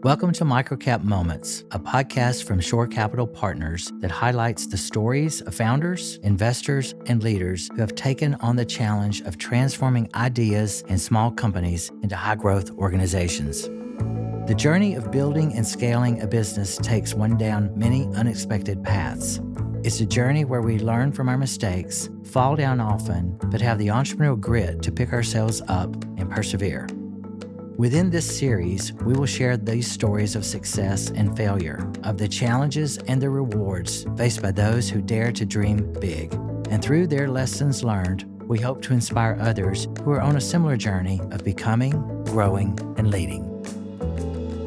Welcome to Microcap Moments, a podcast from Shore Capital Partners that highlights the stories of founders, investors, and leaders who have taken on the challenge of transforming ideas and small companies into high-growth organizations. The journey of building and scaling a business takes one down many unexpected paths. It's a journey where we learn from our mistakes, fall down often, but have the entrepreneurial grit to pick ourselves up and persevere. Within this series, we will share these stories of success and failure, of the challenges and the rewards faced by those who dare to dream big. And through their lessons learned, we hope to inspire others who are on a similar journey of becoming, growing, and leading.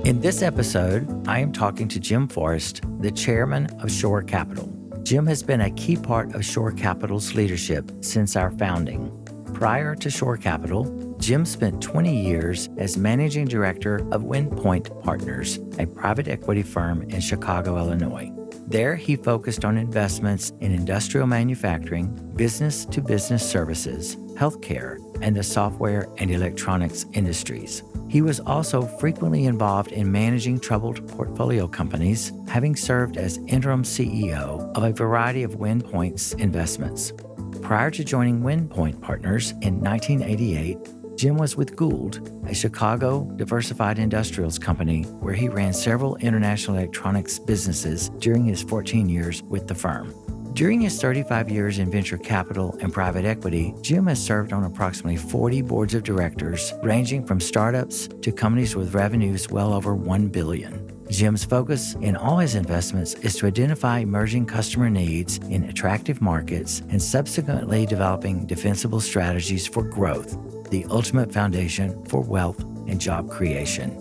In this episode, I am talking to Jim Forrest, the chairman of Shore Capital. Jim has been a key part of Shore Capital's leadership since our founding. Prior to Shore Capital, Jim spent 20 years as managing director of WindPoint Partners, a private equity firm in Chicago, Illinois. There, he focused on investments in industrial manufacturing, business-to-business services, healthcare, and the software and electronics industries. He was also frequently involved in managing troubled portfolio companies, having served as interim CEO of a variety of WindPoint's investments. Prior to joining WindPoint Partners in 1988, Jim was with Gould, a Chicago diversified industrials company where he ran several international electronics businesses during his 14 years with the firm. During his 35 years in venture capital and private equity, Jim has served on approximately 40 boards of directors, ranging from startups to companies with revenues well over $1 billion. Jim's focus in all his investments is to identify emerging customer needs in attractive markets and subsequently developing defensible strategies for growth, the ultimate foundation for wealth and job creation.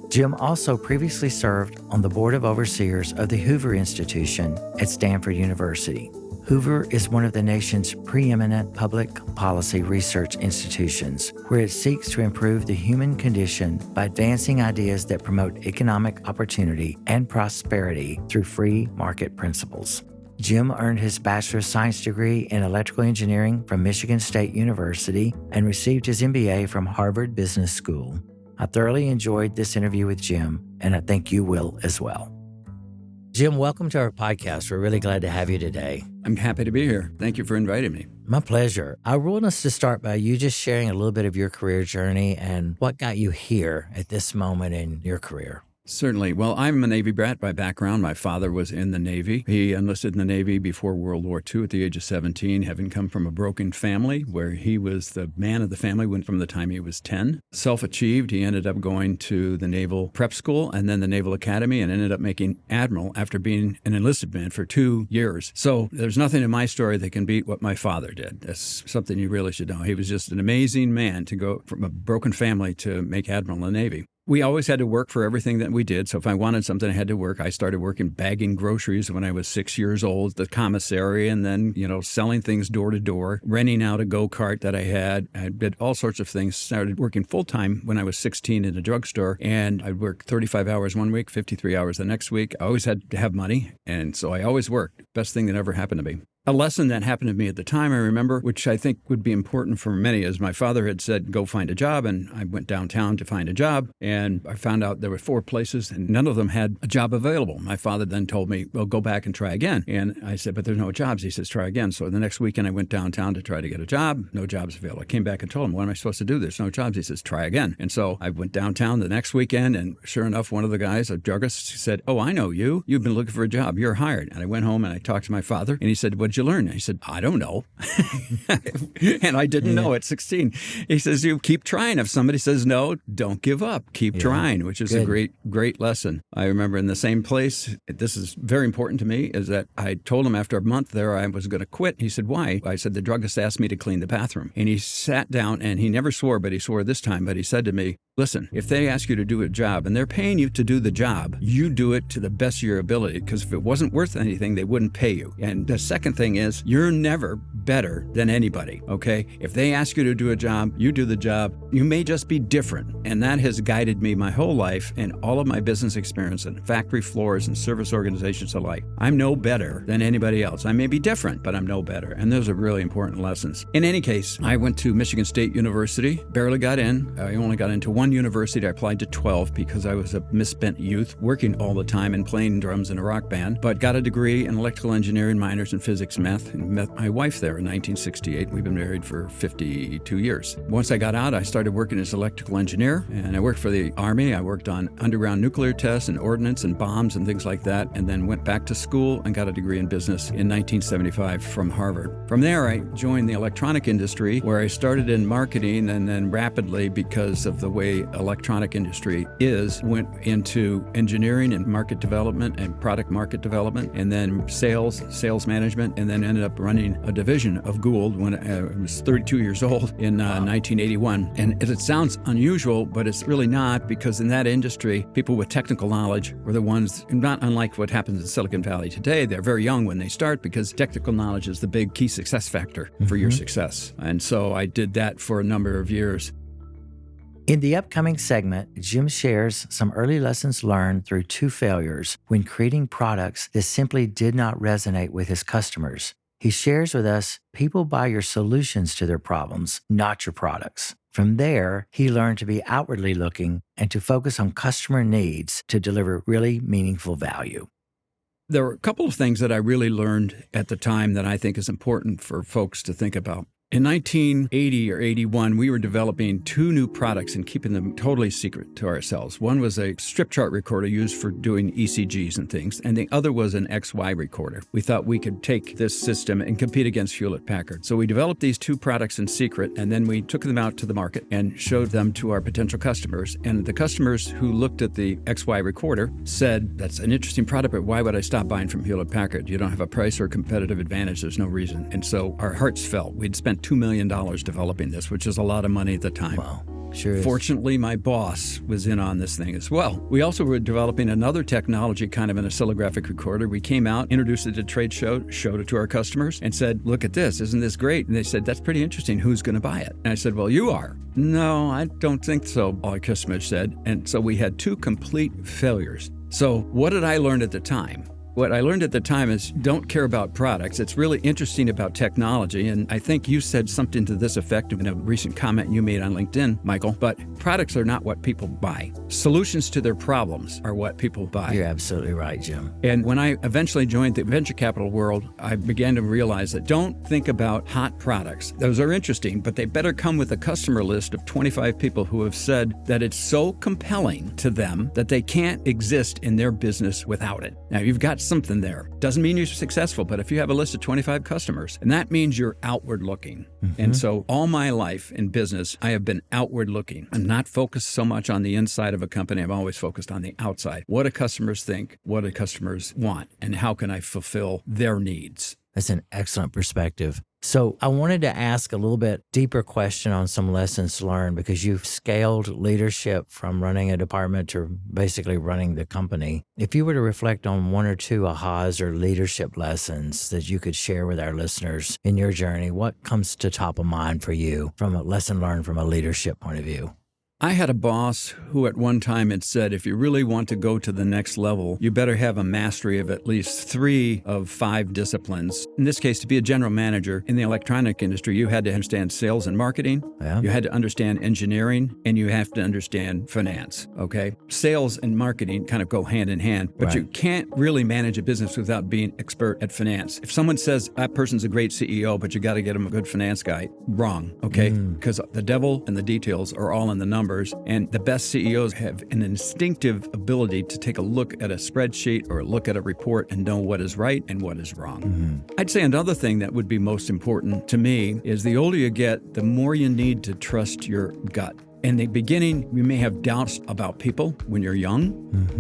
Jim also previously served on the board of overseers of the Hoover Institution at Stanford University. Hoover is one of the nation's preeminent public policy research institutions, where it seeks to improve the human condition by advancing ideas that promote economic opportunity and prosperity through free market principles. Jim earned his Bachelor of Science degree in electrical engineering from Michigan State University and received his MBA from Harvard Business School. I thoroughly enjoyed this interview with Jim, and I think you will as well. Jim, welcome to our podcast. We're really glad to have you today. I'm happy to be here. Thank you for inviting me. My pleasure. I want us to start by you just sharing a little bit of your career journey and what got you here at this moment in your career. Certainly. Well, I'm a Navy brat by background. My father was in the Navy. He enlisted in the Navy before World War II at the age of 17, having come from a broken family where he was the man of the family from the time he was 10. Self-achieved, he ended up going to the Naval Prep School and then the Naval Academy and ended up making Admiral after being an enlisted man for 2 years. So there's nothing in my story that can beat what my father did. That's something you really should know. He was just an amazing man to go from a broken family to make Admiral in the Navy. We always had to work for everything that we did. So if I wanted something, I had to work. I started working bagging groceries when I was 6 years old, the commissary, and then, selling things door to door, renting out a go-kart that I had. I did all sorts of things. Started working full-time when I was 16 in a drugstore, and I'd work 35 hours one week, 53 hours the next week. I always had to have money, and so I always worked. Best thing that ever happened to me. A lesson that happened to me at the time, I remember, which I think would be important for many, is my father had said, go find a job. And I went downtown to find a job. And I found out there were 4 places and none of them had a job available. My father then told me, well, go back and try again. And I said, but there's no jobs. He says, try again. So the next weekend I went downtown to try to get a job. No jobs available. I came back and told him, what am I supposed to do? There's no jobs. He says, try again. And so I went downtown the next weekend. And sure enough, one of the guys, a druggist, said, oh, I know you. You've been looking for a job. You're hired. And I went home and I talked to my father and he said, what'd you learn? And I said, I don't know. And I didn't know at 16. He says, you keep trying. If somebody says no, don't give up. Keep trying, which is a great lesson. I remember in the same place, this is very important to me, is that I told him after a month there I was going to quit. He said, why? I said, the druggist asked me to clean the bathroom. And he sat down and he never swore, but he swore this time. But he said to me, listen, if they ask you to do a job and they're paying you to do the job, you do it to the best of your ability, because if it wasn't worth anything, they wouldn't pay you. And the second thing thing is you're never better than anybody, okay? If they ask you to do a job, you do the job. You may just be different. And that has guided me my whole life and all of my business experience in factory floors and service organizations alike. I'm no better than anybody else. I may be different, but I'm no better. And those are really important lessons. In any case, I went to Michigan State University, barely got in. I only got into one university. I applied to 12 because I was a misspent youth working all the time and playing drums in a rock band, but got a degree in electrical engineering, minors in physics, math, and met my wife there in 1968. We've been married for 52 years. Once I got out, I started working as an electrical engineer, and I worked for the Army. I worked on underground nuclear tests and ordnance and bombs and things like that, and then went back to school and got a degree in business in 1975 from Harvard. From there, I joined the electronic industry, where I started in marketing and then rapidly, because of the way electronic industry is, went into engineering and market development and product market development, and then sales management, and then ended up running a division of Gould when I was 32 years old in 1981. And it sounds unusual, but it's really not, because in that industry, people with technical knowledge were the ones, not unlike what happens in Silicon Valley today. They're very young when they start because technical knowledge is the big key success factor for your success. And so I did that for a number of years. In the upcoming segment, Jim shares some early lessons learned through 2 failures when creating products that simply did not resonate with his customers. He shares with us, people buy your solutions to their problems, not your products. From there, he learned to be outwardly looking and to focus on customer needs to deliver really meaningful value. There were a couple of things that I really learned at the time that I think is important for folks to think about. In 1980 or 81, we were developing 2 new products and keeping them totally secret to ourselves. One was a strip chart recorder used for doing ECGs and things, and the other was an XY recorder. We thought we could take this system and compete against Hewlett-Packard. So we developed these 2 products in secret, and then we took them out to the market and showed them to our potential customers. And the customers who looked at the XY recorder said, "That's an interesting product, but why would I stop buying from Hewlett-Packard? You don't have a price or competitive advantage. There's no reason." And so our hearts fell. We'd spent $2 million developing this, which is a lot of money at the time. Wow, sure is. Fortunately, my boss was in on this thing as well. We also were developing another technology, kind of an oscillographic recorder. We came out, introduced it at a trade show, showed it to our customers, and said, "Look at this, isn't this great?" And they said, "That's pretty interesting. Who's going to buy it?" And I said, "Well, you are." "No, I don't think so," all our customers said. And so we had 2 complete failures. So what did I learn at the time? What I learned at the time is don't care about products. It's really interesting about technology. And I think you said something to this effect in a recent comment you made on LinkedIn, Michael. But products are not what people buy. Solutions to their problems are what people buy. You're absolutely right, Jim. And when I eventually joined the venture capital world, I began to realize that don't think about hot products. Those are interesting, but they better come with a customer list of 25 people who have said that it's so compelling to them that they can't exist in their business without it. Now, you've got something there. Doesn't mean you're successful, but if you have a list of 25 customers, and that means you're outward looking. And so all my life in business, I have been outward looking. I'm not focused so much on the inside of a company. I'm always focused on the outside. What do customers think? What do customers want? And how can I fulfill their needs? That's an excellent perspective. So I wanted to ask a little bit deeper question on some lessons learned, because you've scaled leadership from running a department to basically running the company. If you were to reflect on 1 or 2 ahas or leadership lessons that you could share with our listeners in your journey, what comes to top of mind for you from a lesson learned from a leadership point of view? I had a boss who at one time had said, if you really want to go to the next level, you better have a mastery of at least 3 of 5 disciplines. In this case, to be a general manager in the electronic industry, you had to understand sales and marketing, you had to understand engineering, and you have to understand finance, okay? Sales and marketing kind of go hand in hand, but you can't really manage a business without being expert at finance. If someone says that person's a great CEO, but you got to get him a good finance guy, wrong, okay? Because the devil and the details are all in the numbers. And the best CEOs have an instinctive ability to take a look at a spreadsheet or look at a report and know what is right and what is wrong. I'd say another thing that would be most important to me is the older you get, the more you need to trust your gut. In the beginning, you may have doubts about people when you're young,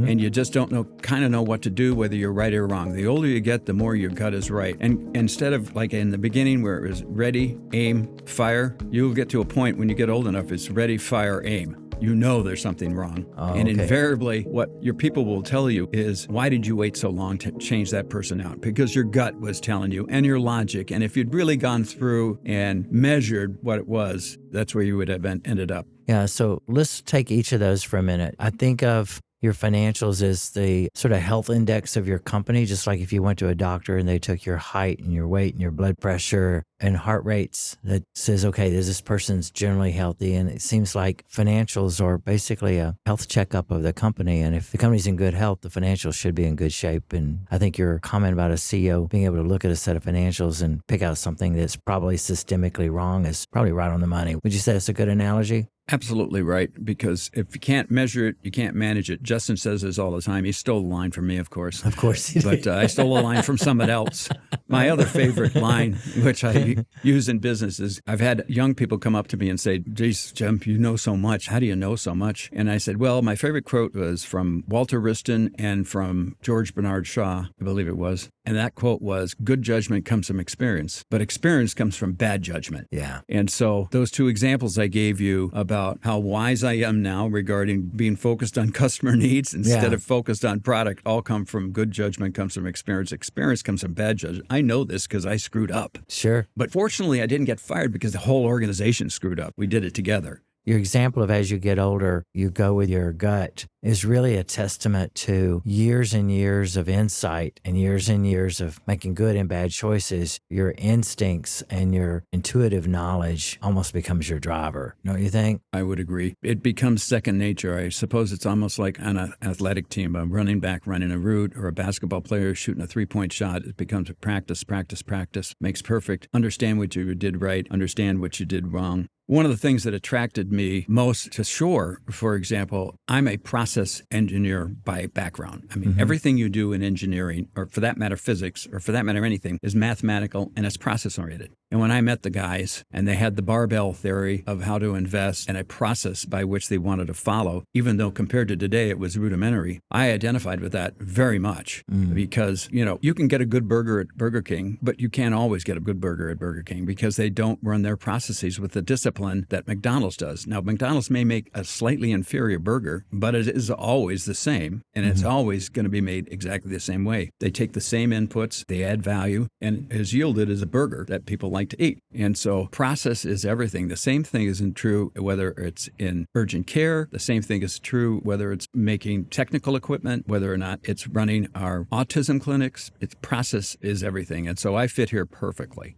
and you just don't know what to do, whether you're right or wrong. The older you get, the more your gut is right. And instead of like in the beginning where it was ready, aim, fire, you'll get to a point when you get old enough, it's ready, fire, aim. you know there's something wrong. Oh, and okay. invariably, what your people will tell you is, why did you wait so long to change that person out? Because your gut was telling you, and your logic. And if you'd really gone through and measured what it was, that's where you would have ended up. Yeah, so let's take each of those for a minute. I think of your financials as the sort of health index of your company, just like if you went to a doctor and they took your height and your weight and your blood pressure and heart rates, that says, okay, this person's generally healthy. And it seems like financials are basically a health checkup of the company. And if the company's in good health, the financials should be in good shape. And I think your comment about a CEO being able to look at a set of financials and pick out something that's probably systemically wrong is probably right on the money. Would you say that's a good analogy? Absolutely right, because if you can't measure it, you can't manage it. Justin says this all the time. He stole the line from me, of course. Of course he did. But I stole a line from someone else. My other favorite line, which I use in business, is I've had young people come up to me and say, geez, Jim, you know so much. How do you know so much? And I said, well, my favorite quote was from Walter Wriston and from George Bernard Shaw, I believe it was. And that quote was, good judgment comes from experience, but experience comes from bad judgment. Yeah. And so those two examples I gave you about how wise I am now regarding being focused on customer needs instead of focused on product all come from good judgment comes from experience. Experience comes from bad judgment. I know this because I screwed up. Sure. But fortunately, I didn't get fired because the whole organization screwed up. We did it together. Your example of as you get older, you go with your gut is really a testament to years and years of insight and years of making good and bad choices. Your instincts and your intuitive knowledge almost becomes your driver, don't you think? I would agree. It becomes second nature. I suppose it's almost like on an athletic team, a running back running a route or a basketball player shooting a three-point shot. It becomes a practice, makes perfect. Understand what you did right, understand what you did wrong. One of the things that attracted me most to Shore, for example, I'm a process engineer by background. I mean, everything you do in engineering, or for that matter, physics, or for that matter, anything, is mathematical and it's process-oriented. And when I met the guys and they had the barbell theory of how to invest and a process by which they wanted to follow, even though compared to today it was rudimentary, I identified with that very much because, you can get a good burger at Burger King, but you can't always get a good burger at Burger King because they don't run their processes with the discipline that McDonald's does. Now, McDonald's may make a slightly inferior burger, but it is always the same, and it's always going to be made exactly the same way. They take the same inputs, they add value, and is yielded as a burger that people like to eat. And so process is everything. The same thing isn't true whether it's in urgent care. The same thing is true whether it's making technical equipment, whether or not it's running our autism clinics. Its process is everything. And so I fit here perfectly.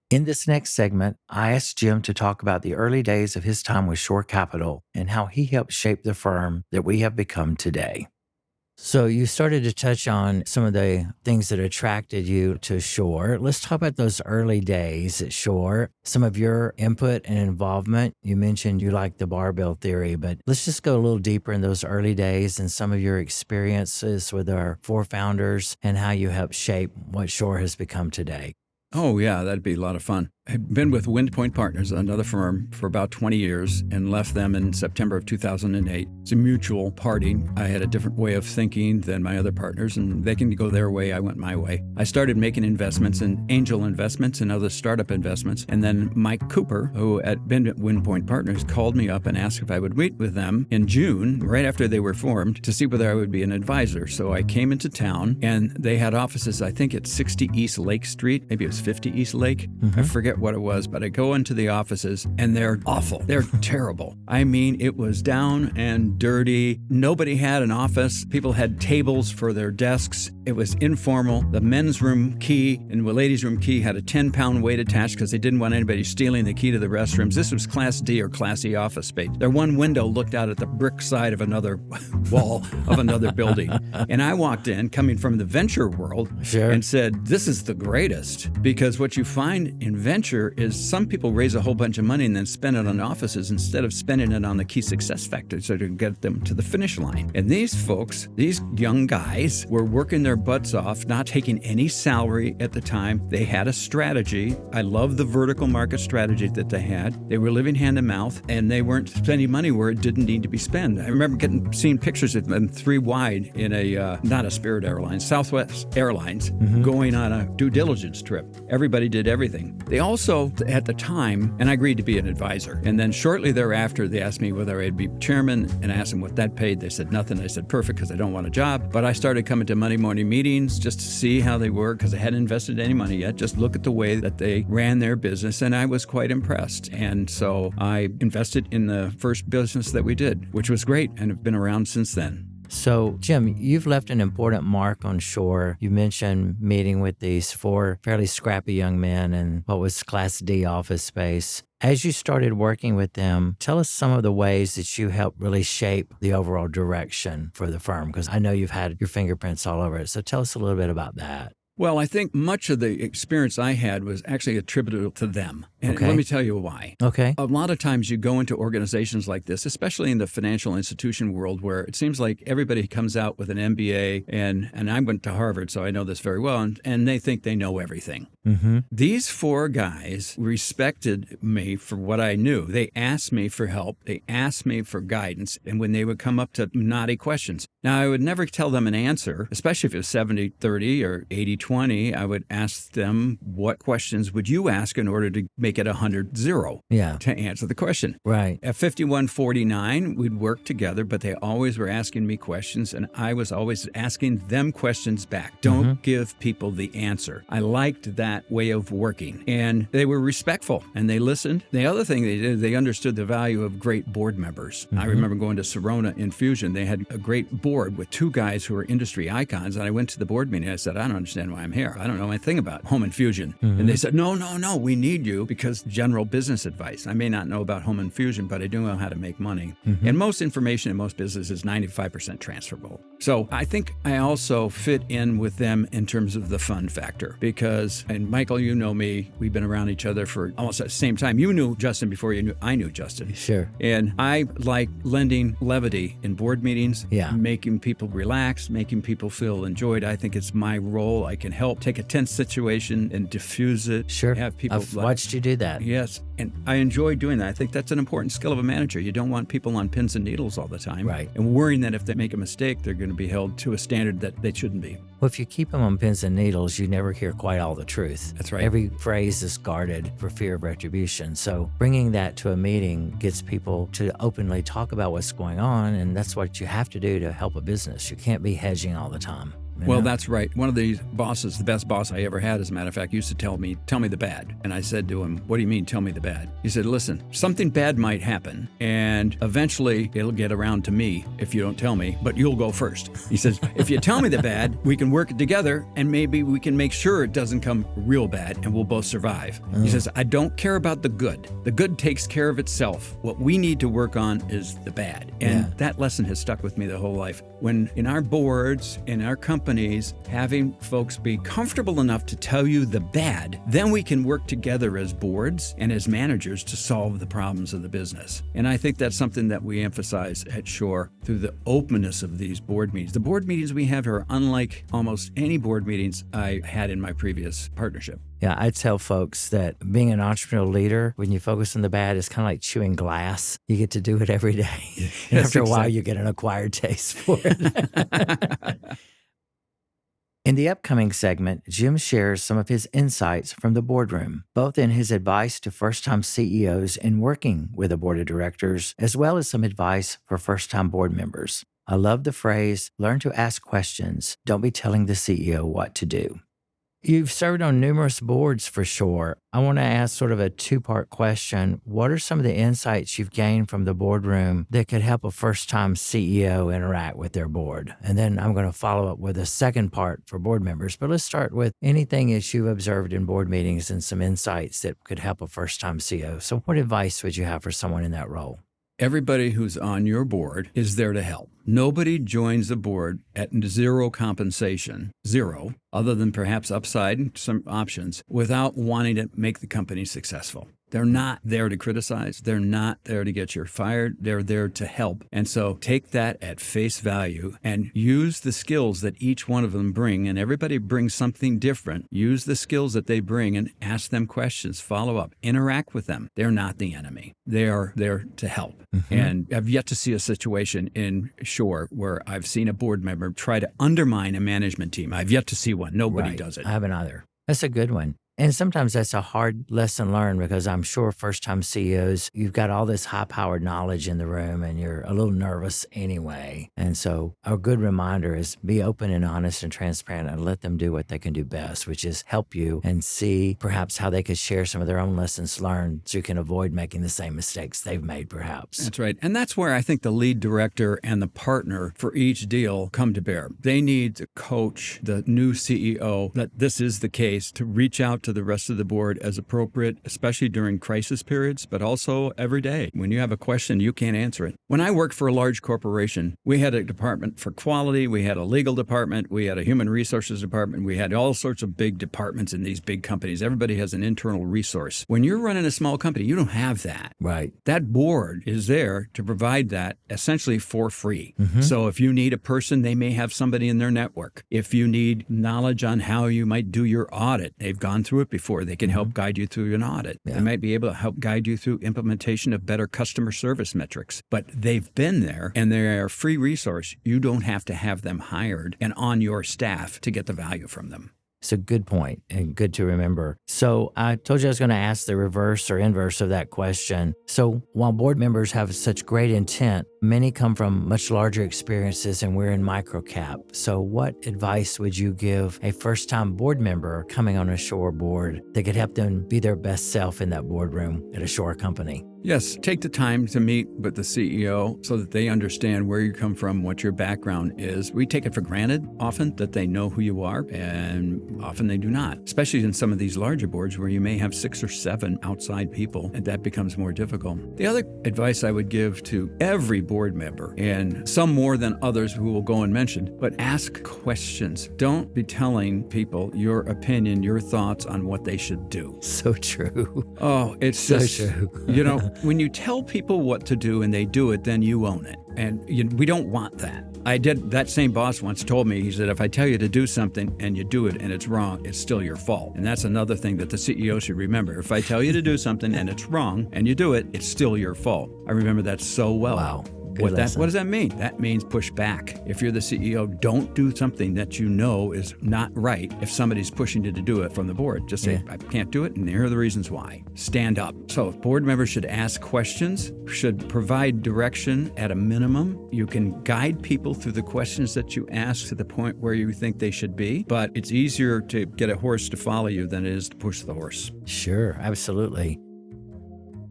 In this next segment, I asked Jim to talk about the early days of his time with Shore Capital and how he helped shape the firm that we have become today. So you started to touch on some of the things that attracted you to Shore. Let's talk about those early days at Shore, some of your input and involvement. You mentioned you like the barbell theory, but let's just go a little deeper in those early days and some of your experiences with our four founders and how you helped shape what Shore has become today. Oh, yeah, that'd be a lot of fun. I'd been with Wind Point Partners, another firm, for about 20 years and left them in September of 2008. It's a mutual parting. I had a different way of thinking than my other partners, and they can go their way, I went my way. I started making investments and angel investments and other startup investments, and then Mike Cooper, who had been at Wind Point Partners, called me up and asked if I would meet with them in June, right after they were formed, to see whether I would be an advisor. So I came into town, and they had offices, I think, at 60 East Lake Street. Maybe it was 50 East Lake. I forget what it was, but I go into the offices and they're awful. They're terrible. I mean, it was down and dirty. Nobody had an office. People had tables for their desks. It was informal. The men's room key and the ladies' room key had a 10-pound weight attached because they didn't want anybody stealing the key to the restrooms. This was Class D or Class E office space. Their one window looked out at the brick side of another wall of another building. And I walked in, coming from the venture world, and said, this is the greatest. Because what you find in venture is some people raise a whole bunch of money and then spend it on offices instead of spending it on the key success factors to get them to the finish line. And these folks, these young guys, were working their butts off, not taking any salary at the time. They had a strategy. I love the vertical market strategy that they had. They were living hand to mouth, and they weren't spending money where it didn't need to be spent. I remember seeing pictures of them 3 wide in a, not a Spirit Airlines, Southwest Airlines, going on a due diligence trip. Everybody did everything. They all also, at the time, and I agreed to be an advisor. And then shortly thereafter, they asked me whether I'd be chairman, and I asked them what that paid. They said nothing. I said, perfect, because I don't want a job. But I started coming to Monday morning meetings just to see how they were, because I hadn't invested any money yet. Just look at the way that they ran their business, and I was quite impressed. And so I invested in the first business that we did, which was great, and have been around since then. So, Jim, you've left an important mark on Shore. You mentioned meeting with these 4 fairly scrappy young men in what was Class D office space. As you started working with them, tell us some of the ways that you helped really shape the overall direction for the firm, because I know you've had your fingerprints all over it. So tell us a little bit about that. Well, I think much of the experience I had was actually attributable to them. And let me tell you why. Okay. A lot of times you go into organizations like this, especially in the financial institution world, where it seems like everybody comes out with an MBA, and I went to Harvard, so I know this very well, and they think they know everything. Mm-hmm. These 4 guys respected me for what I knew. They asked me for help. They asked me for guidance. And when they would come up to knotty questions, now I would never tell them an answer, especially if it was 70-30 or 80-20. I would ask them, what questions would you ask in order to make it 100-0 to answer the question? Right. At 51-49, we'd work together, but they always were asking me questions, and I was always asking them questions back. Don't give people the answer. I liked that way of working, and they were respectful, and they listened. The other thing they did, they understood the value of great board members. I remember going to Serona Infusion. They had a great board with 2 guys who were industry icons, and I went to the board meeting. I said, I don't understand why I'm here. I don't know anything about home infusion. And they said, no, we need you because general business advice. I may not know about home infusion, but I do know how to make money. And most information in most businesses is 95% transferable. So I think I also fit in with them in terms of the fun factor, because, and Michael, you know me, we've been around each other for almost at the same time. You knew Justin before I knew Justin. Sure. And I like lending levity in board meetings, making people relax, making people feel enjoyed. I think it's my role. I can help take a tense situation and diffuse it. Sure. Have people I've watched you do that. Yes. And I enjoy doing that. I think that's an important skill of a manager. You don't want people on pins and needles all the time. Right. And worrying that if they make a mistake, they're going to be held to a standard that they shouldn't be. Well, if you keep them on pins and needles, you never hear quite all the truth. That's right. Every phrase is guarded for fear of retribution. So bringing that to a meeting gets people to openly talk about what's going on, and that's what you have to do to help a business. You can't be hedging all the time. Well, that's right. One of the bosses, the best boss I ever had, as a matter of fact, used to tell me the bad. And I said to him, what do you mean, tell me the bad? He said, listen, something bad might happen, and eventually it'll get around to me if you don't tell me, but you'll go first. He says, if you tell me the bad, we can work together, and maybe we can make sure it doesn't come real bad, and we'll both survive. He says, I don't care about the good. The good takes care of itself. What we need to work on is the bad. And that lesson has stuck with me the whole life. When in our boards, in our companies, having folks be comfortable enough to tell you the bad, then we can work together as boards and as managers to solve the problems of the business. And I think that's something that we emphasize at Shore through the openness of these board meetings. The board meetings we have are unlike almost any board meetings I had in my previous partnership. Yeah, I tell folks that being an entrepreneurial leader, when you focus on the bad, is kind of like chewing glass. You get to do it every day. And after a while, you get an acquired taste for it. In the upcoming segment, Jim shares some of his insights from the boardroom, both in his advice to first-time CEOs in working with a board of directors, as well as some advice for first-time board members. I love the phrase, learn to ask questions. Don't be telling the CEO what to do. You've served on numerous boards for Shore. I want to ask sort of a 2-part question. What are some of the insights you've gained from the boardroom that could help a first-time CEO interact with their board? And then I'm going to follow up with a second part for board members. But let's start with anything that you've observed in board meetings and some insights that could help a first-time CEO. So what advice would you have for someone in that role? Everybody who's on your board is there to help. Nobody joins the board at zero compensation, zero, other than perhaps upside and some options, without wanting to make the company successful. They're not there to criticize. They're not there to get you fired. They're there to help. And so take that at face value and use the skills that each one of them bring. And everybody brings something different. Use the skills that they bring and ask them questions, follow up, interact with them. They're not the enemy. They are there to help. And I've yet to see a situation in Shore where I've seen a board member try to undermine a management team. I've yet to see one. Nobody does it. I haven't either. That's a good one. And sometimes that's a hard lesson learned because I'm sure first-time CEOs, you've got all this high-powered knowledge in the room and you're a little nervous anyway. And so a good reminder is be open and honest and transparent and let them do what they can do best, which is help you and see perhaps how they could share some of their own lessons learned so you can avoid making the same mistakes they've made perhaps. That's right. And that's where I think the lead director and the partner for each deal come to bear. They need to coach the new CEO that this is the case, to reach out to the rest of the board as appropriate, especially during crisis periods, but also every day. When you have a question, you can't answer it. When I worked for a large corporation, we had a department for quality, we had a legal department, we had a human resources department, we had all sorts of big departments in these big companies. Everybody has an internal resource. When you're running a small company, you don't have that. Right. That board is there to provide that essentially for free. So if you need a person, they may have somebody in their network. If you need knowledge on how you might do your audit, they've gone through it before. They can help guide you through an audit. They might be able to help guide you through implementation of better customer service metrics. But they've been there and they're a free resource. You don't have to have them hired and on your staff to get the value from them. It's a good point and good to remember. So I told you I was going to ask the reverse or inverse of that question. So while board members have such great intent, many come from much larger experiences and we're in microcap. So what advice would you give a first-time board member coming on a Shore board that could help them be their best self in that boardroom at a Shore company? Yes, take the time to meet with the CEO so that they understand where you come from, what your background is. We take it for granted often that they know who you are, and often they do not, especially in some of these larger boards where you may have 6 or 7 outside people, and that becomes more difficult. The other advice I would give to every board member, and some more than others who will go unmentioned, but ask questions. Don't be telling people your opinion, your thoughts on what they should do. So true. Oh, it's So just, true. When you tell people what to do and they do it, then you own it. And we don't want that. That same boss once told me, he said, if I tell you to do something and you do it and it's wrong, it's still your fault. And that's another thing that the CEO should remember. If I tell you to do something and it's wrong and you do it, it's still your fault. I remember that so well. Wow. What does that mean? That means push back. If you're the CEO, don't do something that you know is not right. If somebody's pushing you to do it from the board, just say, I can't do it, and here are the reasons why. Stand up. So board members should ask questions, should provide direction at a minimum. You can guide people through the questions that you ask to the point where you think they should be, but it's easier to get a horse to follow you than it is to push the horse. Sure, absolutely.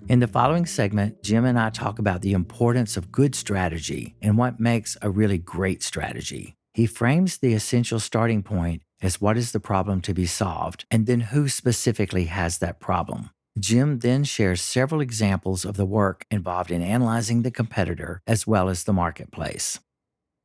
In the following segment, Jim and I talk about the importance of good strategy and what makes a really great strategy. He frames the essential starting point as what is the problem to be solved, and then who specifically has that problem. Jim then shares several examples of the work involved in analyzing the competitor as well as the marketplace.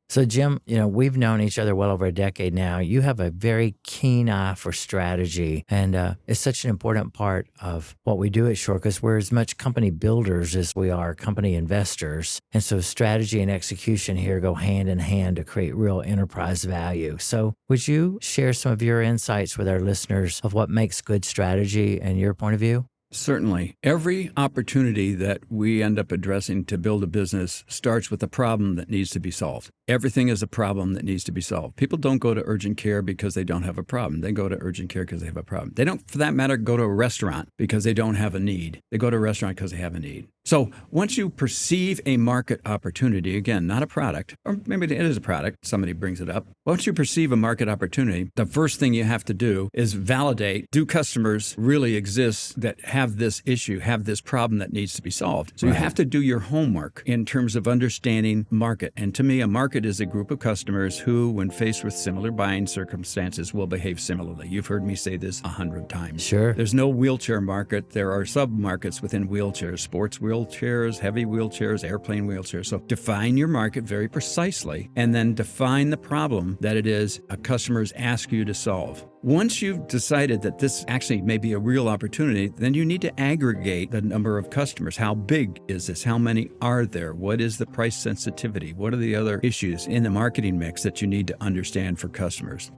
So Jim, we've known each other well over a decade now. You have a very keen eye for strategy, and it's such an important part of what we do at Shore because we're as much company builders as we are company investors. And so strategy and execution here go hand in hand to create real enterprise value. So would you share some of your insights with our listeners of what makes good strategy and your point of view? Certainly. Every opportunity that we end up addressing to build a business starts with a problem that needs to be solved. Everything is a problem that needs to be solved. People don't go to urgent care because they don't have a problem. They go to urgent care because they have a problem. They don't, for that matter, go to a restaurant because they don't have a need. They go to a restaurant because they have a need. So once you perceive a market opportunity, again, not a product, or maybe it is a product, somebody brings it up. Once you perceive a market opportunity, the first thing you have to do is validate, do customers really exist that have this issue, have this problem that needs to be solved? So you have to do your homework in terms of understanding market. And to me, a market is a group of customers who, when faced with similar buying circumstances, will behave similarly. You've heard me say this 100 times. Sure. There's no wheelchair market. There are sub-markets within wheelchairs, sports wheelchairs, heavy wheelchairs, airplane wheelchairs. So define your market very precisely and then define the problem that it is a customer's ask you to solve. Once you've decided that this actually may be a real opportunity, then you need to aggregate the number of customers. How big is this? How many are there? What is the price sensitivity? What are the other issues in the marketing mix that you need to understand for customers?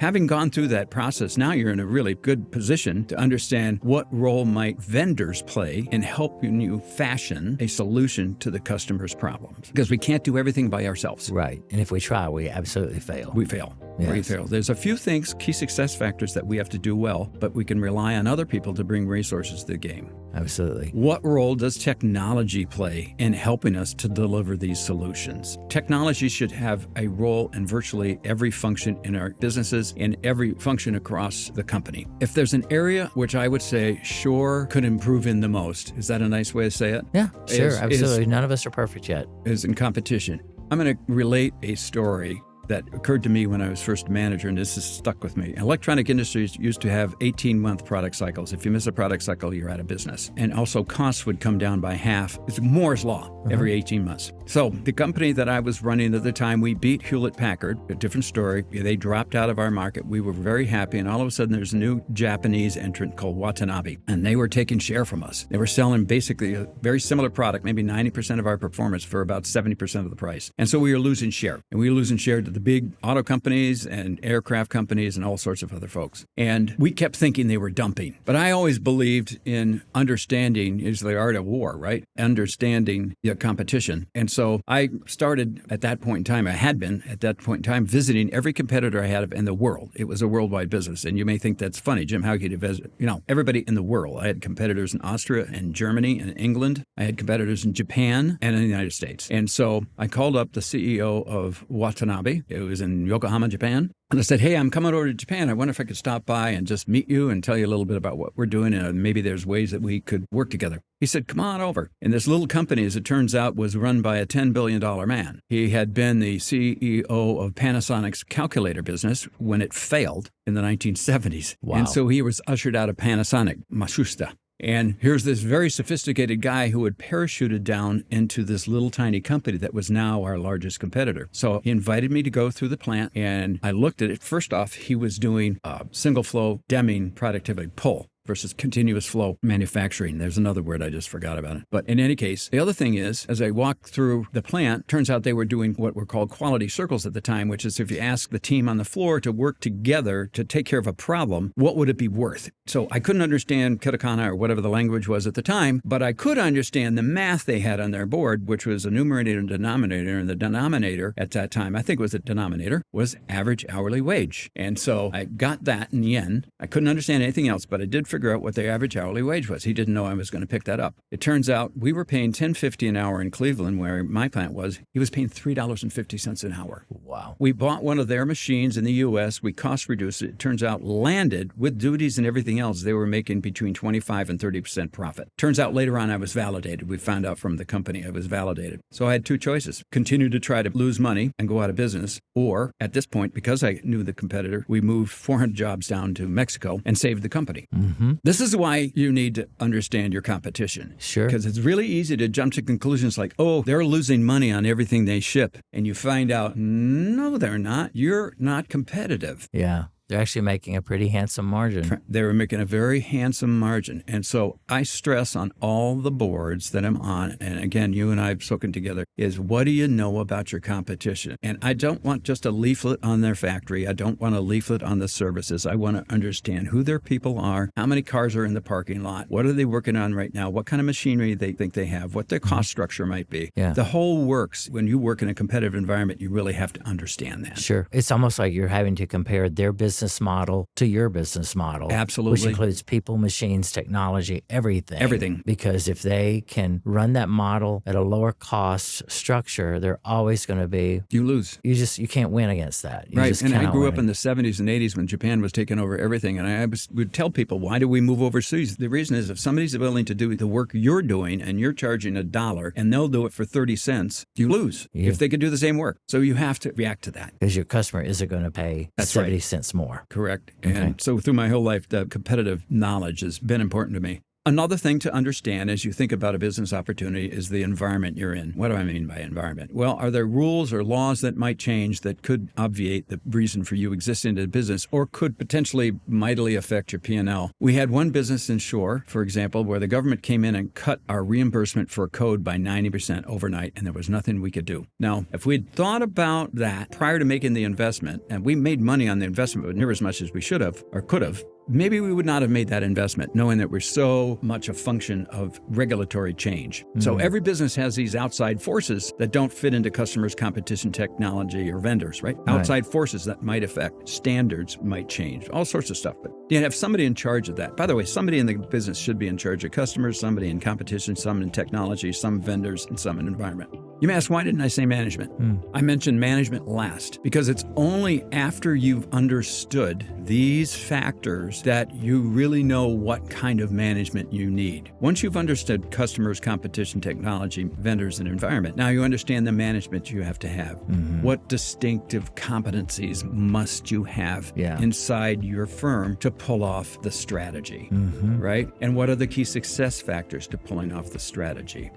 Having gone through that process, now you're in a really good position to understand what role might vendors play in helping you fashion a solution to the customer's problems. Because we can't do everything by ourselves. Right. And if we try, we absolutely fail. We fail. where you Yes. fail. There's a few things, key success factors that we have to do well, but we can rely on other people to bring resources to the game. Absolutely. What role does technology play in helping us to deliver these solutions? Technology should have a role in virtually every function in our businesses and every function across the company. If there's an area which I would say Shore could improve in the most, is that a nice way to say it? Yeah, sure. Absolutely. None of us are perfect yet. Is in competition. I'm going to relate a story that occurred to me when I was first manager, and this has stuck with me. Electronic industries used to have 18-month product cycles. If you miss a product cycle, you're out of business. And also costs would come down by half. It's Moore's Law every 18 months. So the company that I was running at the time, we beat Hewlett-Packard, a different story. They dropped out of our market. We were very happy, and all of a sudden there's a new Japanese entrant called Watanabe, and they were taking share from us. They were selling basically a very similar product, maybe 90% of our performance for about 70% of the price. And so we were losing share, and we were losing share to the big auto companies and aircraft companies and all sorts of other folks. And we kept thinking they were dumping. But I always believed in understanding is the art of war, right? Understanding the competition. And so I started at that point in time, I had been at that point in time visiting every competitor I had in the world. It was a worldwide business. And you may think that's funny, Jim, how could you visit? Everybody in the world. I had competitors in Austria and Germany and England. I had competitors in Japan and in the United States. And so I called up the CEO of Watanabe. It was in Yokohama, Japan. And I said, hey, I'm coming over to Japan. I wonder if I could stop by and just meet you and tell you a little bit about what we're doing, and maybe there's ways that we could work together. He said, come on over. And this little company, as it turns out, was run by a $10 billion man. He had been the CEO of Panasonic's calculator business when it failed in the 1970s. Wow. And so he was ushered out of Panasonic, Matsushita. And here's this very sophisticated guy who had parachuted down into this little tiny company that was now our largest competitor. So he invited me to go through the plant, and I looked at it. First off, he was doing single flow Deming productivity pull versus continuous flow manufacturing. There's another word, I just forgot about it. But in any case, the other thing is, as I walked through the plant, turns out they were doing what were called quality circles at the time, which is if you ask the team on the floor to work together to take care of a problem, what would it be worth? So I couldn't understand katakana or whatever the language was at the time, but I could understand the math they had on their board, which was a numerator and denominator. And the denominator at that time, I think it was the denominator, was average hourly wage. And so I got that in yen. I couldn't understand anything else, but I did figure out what their average hourly wage was. He didn't know I was going to pick that up. It turns out we were paying $10.50 an hour in Cleveland, where my plant was. He was paying $3.50 an hour. Wow. We bought one of their machines in the U.S. We cost reduced it. It turns out landed with duties and everything else. They were making between 25 and 30% profit. Turns out later on I was validated. We found out from the company I was validated. So I had two choices: continue to try to lose money and go out of business, or at this point, because I knew the competitor, we moved 400 jobs down to Mexico and saved the company. Mm-hmm. This is why you need to understand your competition. Sure. Because it's really easy to jump to conclusions like, oh, they're losing money on everything they ship. And you find out, no, they're not. You're not competitive. Yeah. They're actually making a pretty handsome margin. They were making a very handsome margin. And so I stress on all the boards that I'm on, and again, you and I have spoken together, is what do you know about your competition? And I don't want just a leaflet on their factory. I don't want a leaflet on the services. I want to understand who their people are, how many cars are in the parking lot, what are they working on right now, what kind of machinery they think they have, what their cost structure might be. Yeah. The whole works. When you work in a competitive environment, you really have to understand that. Sure. It's almost like you're having to compare their business model to your business model. Absolutely. Which includes people, machines, technology, everything. Everything. Because if they can run that model at a lower cost structure, they're always going to be... You lose. You can't win against that. You Right. just And I cannot grew win up in the 70s and 80s when Japan was taking over everything. And I would tell people, why do we move overseas? The reason is if somebody's willing to do the work you're doing and you're charging $1 and they'll do it for 30 cents, you lose if they could do the same work. So you have to react to that. Because your customer isn't going to pay 70 cents more. Correct. And so through my whole life, the competitive knowledge has been important to me. Another thing to understand as you think about a business opportunity is the environment you're in. What do I mean by environment? Well, are there rules or laws that might change that could obviate the reason for you existing in a business or could potentially mightily affect your P&L? We had one business in Shore, for example, where the government came in and cut our reimbursement for a code by 90% overnight, and there was nothing we could do. Now, if we'd thought about that prior to making the investment, and we made money on the investment, but near as much as we should have or could have, maybe we would not have made that investment, knowing that we're so much a function of regulatory change. So every business has these outside forces that don't fit into customers' competition, technology, or vendors, right? Outside forces that might affect standards might change, all sorts of stuff. But you have somebody in charge of that. By the way, somebody in the business should be in charge of customers, somebody in competition, some in technology, some vendors, and some in environment. You may ask, why didn't I say management? I mentioned management last because it's only after you've understood these factors that you really know what kind of management you need. Once you've understood customers, competition, technology, vendors, and environment, now you understand the management you have to have. What distinctive competencies must you have inside your firm to pull off the strategy, right? And what are the key success factors to pulling off the strategy?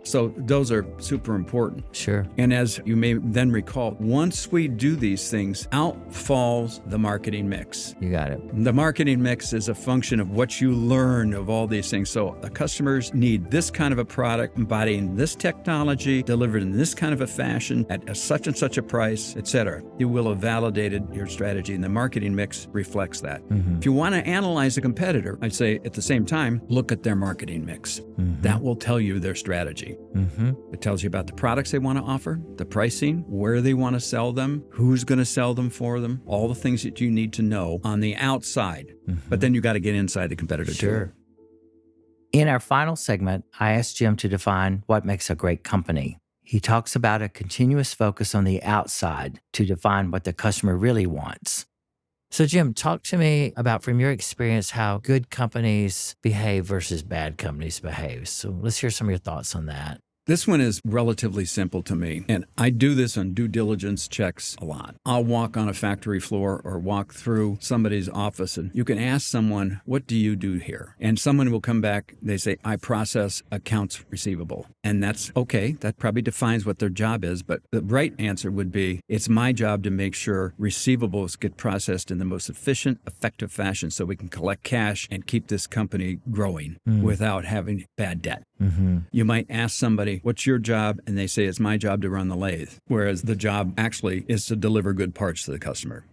So those are super important. Sure. And as you may then recall, once we do these things, out falls the marketing mix. You got it. The marketing mix is a function of what you learn of all these things. So the customers need this kind of a product, embodying this technology, delivered in this kind of a fashion, at such and such a price, etc. You will have validated your strategy, and the marketing mix reflects that. If you want to analyze a competitor, I'd say at the same time, look at their marketing mix. That will tell you their strategy. It tells you about the products they want to offer, the pricing, where they want to sell them, who's going to sell them for them, all the things that you need to know on the outside. But then you got to get inside the competitor too. In our final segment, I asked Jim to define what makes a great company. He talks about a continuous focus on the outside to define what the customer really wants. So Jim, talk to me about, from your experience, how good companies behave versus bad companies behave. So let's hear some of your thoughts on that. This one is relatively simple to me, and I do this on due diligence checks a lot. I'll walk on a factory floor or walk through somebody's office, and you can ask someone, what do you do here? And someone will come back, they say, I process accounts receivable. And that's okay. That probably defines what their job is, but the right answer would be, it's my job to make sure receivables get processed in the most efficient, effective fashion so we can collect cash and keep this company growing without having bad debt. You might ask somebody, what's your job? And they say, it's my job to run the lathe. Whereas the job actually is to deliver good parts to the customer.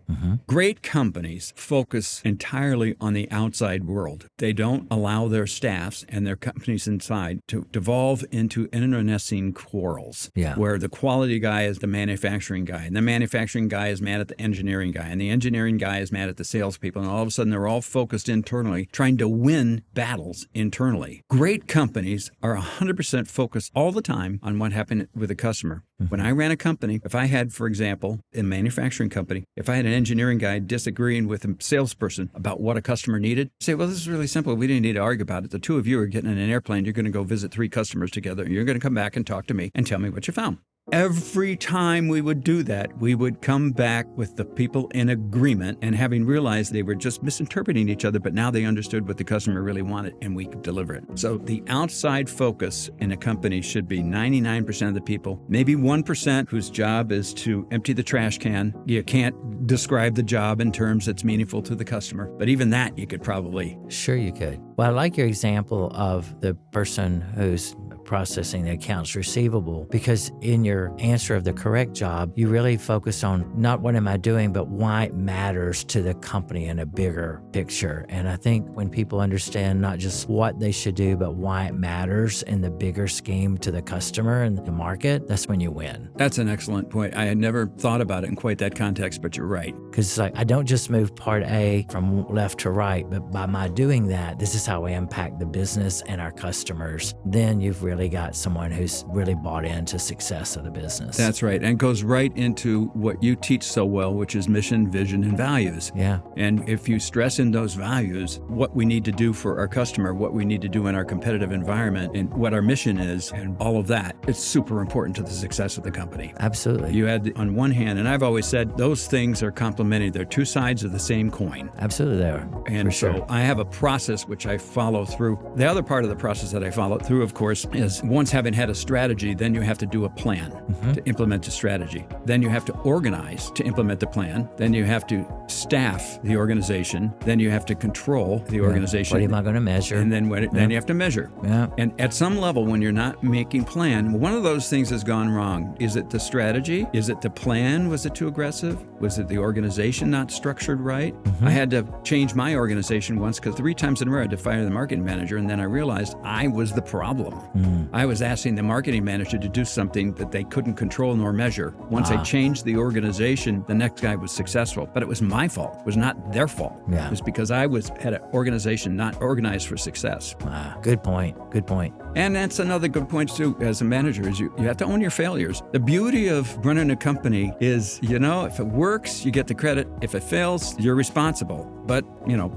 Great companies focus entirely on the outside world. They don't allow their staffs and their companies inside to devolve into internecine quarrels, where the quality guy is the manufacturing guy, and the manufacturing guy is mad at the engineering guy, and the engineering guy is mad at the salespeople, and all of a sudden they're all focused internally, trying to win battles internally. Great companies are 100% focused all the time on what happened with the customer. When I ran a company, if I had, for example, a manufacturing company, if I had an engineering guy disagreeing with a salesperson about what a customer needed, say, well, this is really simple. We didn't need to argue about it. The two of you are getting in an airplane. You're going to go visit 3 customers together. And you're going to come back and talk to me and tell me what you found. Every time we would do that, we would come back with the people in agreement and having realized they were just misinterpreting each other, but now they understood what the customer really wanted and we could deliver it. So the outside focus in a company should be 99% of the people, maybe 1% whose job is to empty the trash can. You can't describe the job in terms that's meaningful to the customer, but even that you could probably. Sure you could. Well, I like your example of the person who's processing the accounts receivable, because in your answer of the correct job, you really focus on not what am I doing, but why it matters to the company in a bigger picture. And I think when people understand not just what they should do, but why it matters in the bigger scheme to the customer and the market, that's when you win. That's an excellent point. I had never thought about it in quite that context, but you're right. Because it's like, I don't just move part A from left to right, but by my doing that, this is how we impact the business and our customers. Then you've really got someone who's really bought into success of the business. That's right. And goes right into what you teach so well, which is mission, vision, and values. Yeah. And if you stress in those values, what we need to do for our customer, what we need to do in our competitive environment, and what our mission is, and all of that, it's super important to the success of the company. Absolutely. You had, on one hand, and I've always said, those things are complementary. They're two sides of the same coin. Absolutely they are. And so I have a process which I follow through. The other part of the process that I follow through, of course, is is once having had a strategy, then you have to do a plan to implement the strategy. Then you have to organize to implement the plan. Then you have to staff the organization. Then you have to control the organization. What am I going to measure? And then then you have to measure. Yeah. And at some level, when you're not making plan, one of those things has gone wrong. Is it the strategy? Is it the plan? Was it too aggressive? Was it the organization not structured right? I had to change my organization once because 3 times in a row I had to fire the marketing manager, and then I realized I was the problem. I was asking the marketing manager to do something that they couldn't control nor measure. Once I changed the organization, the next guy was successful. But it was my fault. It was not their fault. Yeah. It was because I had an organization not organized for success. Good point. Good point. And that's another good point too, as a manager, is you have to own your failures. The beauty of running a company is, if it works, you get the credit. If it fails, you're responsible. But,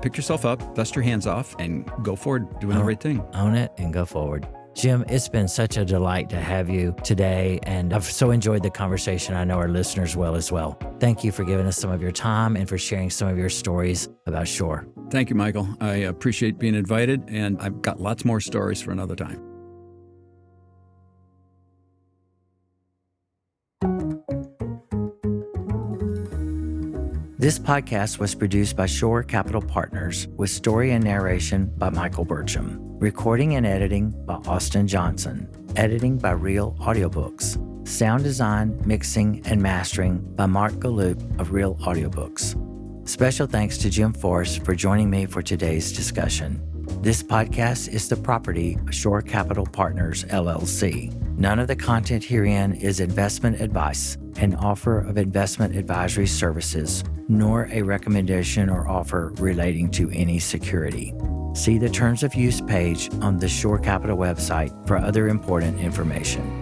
pick yourself up, dust your hands off, and go forward doing the right thing. Own it and go forward. Jim, it's been such a delight to have you today, and I've so enjoyed the conversation. I know our listeners will as well. Thank you for giving us some of your time and for sharing some of your stories about Shore. Thank you, Michael. I appreciate being invited, and I've got lots more stories for another time. This podcast was produced by Shore Capital Partners with story and narration by Michael Burcham. Recording and editing by Austin Johnson. Editing by Real Audiobooks. Sound design, mixing, and mastering by Mark Galloop of Real Audiobooks. Special thanks to Jim Forrest for joining me for today's discussion. This podcast is the property of Shore Capital Partners, LLC. None of the content herein is investment advice, an offer of investment advisory services, nor a recommendation or offer relating to any security. See the Terms of Use page on the Shore Capital website for other important information.